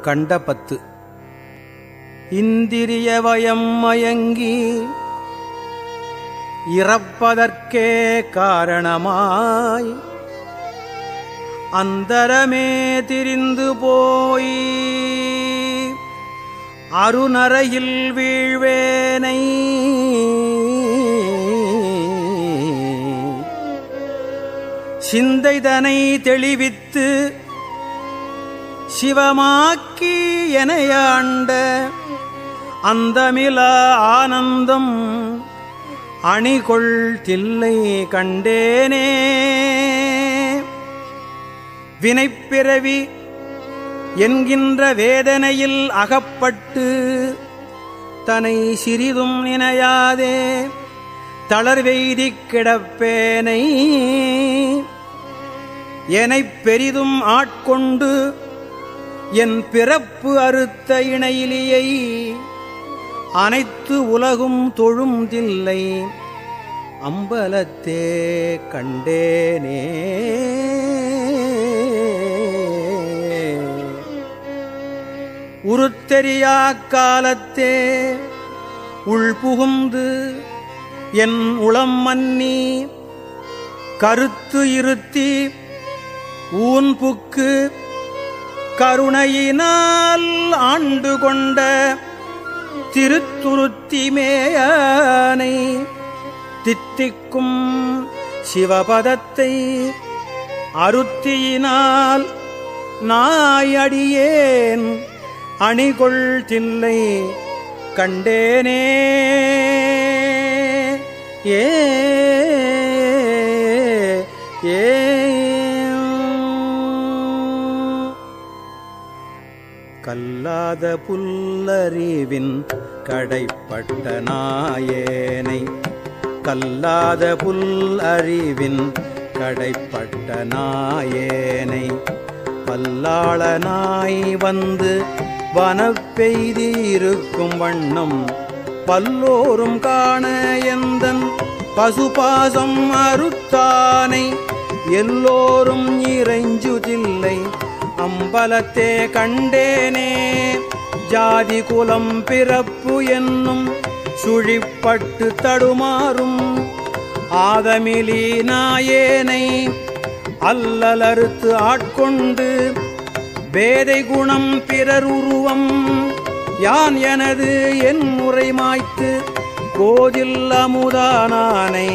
கண்டபத்து. இந்திரிய வயம் மயங்கி இறப்பதற்கே காரணமாய் அந்தரமே திரிந்து போய் அருநரையில் வீழ்வேனை சிந்தைதனை தெளிவித்து சிவமாக்கி எனையாண்ட அந்தமில ஆனந்தம் அணிகொள் தில்லை கண்டேனே. வினைப்பிறவி என்கின்ற வேதனையில் அகப்பட்டு தனை சிறிதும் நினையாதே தளர்வெய்திக் கிடப்பேனை எனைப் பெரிதும் ஆட்கொண்டு என் பிறப்பு அறுத்த இணையிலியை அனைத்து உலகும் தொழும் தில்லை அம்பலத்தே கண்டேனே. உருத்தெரியா காலத்தே உள்புகுந்து என் உளம் மன்னி கருத்து இருத்தி ஊன்புக்கு கருணையினால் ஆண்டு கொண்ட திருத்துருத்தி மேயானை தித்திக்கும் சிவபதத்தை அருத்தியினால் நாயடியேன் அணிகொள் தில்லை கண்டேனே. ஏ ஏ கல்லாத புல்லறிவின் கடைப்பட்ட நாயேனை கல்லாத புல்லறிவின் கடைப்பட்ட நாயேனை பல்லாளனாய் வந்து வனப்பெய்தி இருக்கும் வண்ணம் பல்லோரும் காண எந்தன் பசுபாசம் அறுத்தானை எல்லோரும் இறைஞ்சுதில்லை அம்பலத்தே கண்டேனே. ஜாதி குலம் பிறப்பு என்னும் சுழிப்பட்டு தடுமாறும் ஆதமிலி நாயேனை அல்லலறுத்து ஆட்கொண்டு வேதை குணம் பிறருருவம் யான் எனது என் முறை மாய்த்து கோதில் அமுதானானை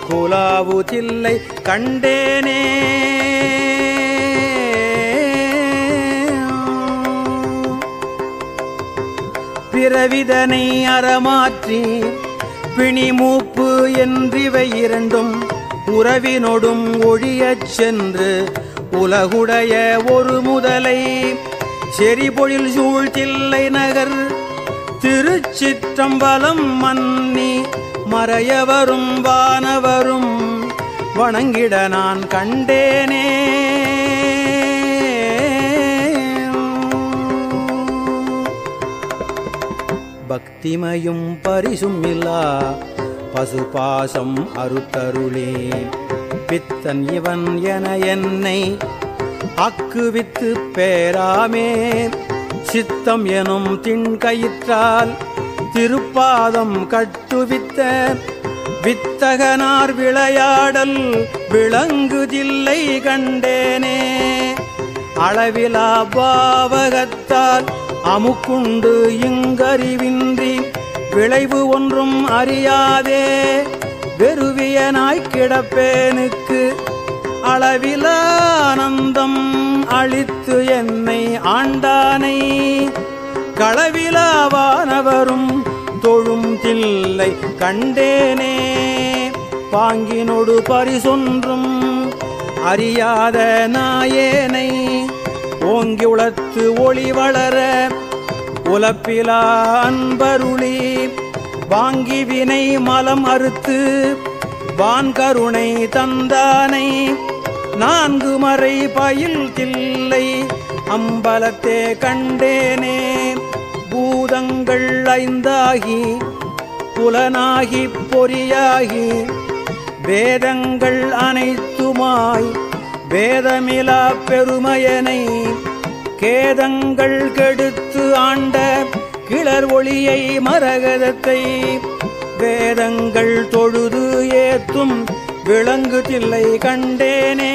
குலாவு தில்லை கண்டேனே. பிறவிதனை அறமாற்றி பிணிமூப்பு என்றிவை இரண்டும் உறவினொடும் ஒழியச் சென்று உலகுடைய ஒரு முதலை செறிபொழில் சூழ்தில்லை நகர் திருச்சிற்றம்பலம் மன்னி மறையவரும் வானவரும் வணங்கிட நான் கண்டேனே. பக்திமையும் பரிசும் இல்லா பசுபாசம் அறுத்தருளே பித்தன் இவன் என என்னை அக்குவித்து பேராமே சித்தம் எனும் திண்கயிற்றால் திருப்பாதம் கட்டுவித்த வித்தகனார் விளையாடல் விளங்குதில்லை கண்டேனே. அளவிலா பாவகத்தால் அமுக்குண்டு இங்கறிவின்றி விளைவு ஒன்றும் அறியாதே வெறுவியனாய் கிடப்பேனுக்கு அளவிலா ஆனந்தம் அளித்து என்னை ஆண்டானை களவிலாவானவரும் தொழும் தில்லை கண்டேனே. பாங்கினொடு பரிசொன்றும் அறியாத நாயேனை ஓங்கி உளத்து ஒளி வளர உலப்பிலா அன்பருளி வாங்கி வினை மலம் அறுத்து வான்கருணை தந்தானை நான்கு மறை பயில் தில்லை அம்பலத்தே கண்டேனே. பூதங்கள் ஐந்தாகி புலனாகி பொறியாகி வேதங்கள் அனைத்துமாய் வேதமிலா பெருமையனை கேதங்கள் கெடுத்து ஆண்ட கிளர் ஒளியை மரகதத்தை வேதங்கள் தொழுது ஏத்தும் விளங்கு தில்லை கண்டேனே.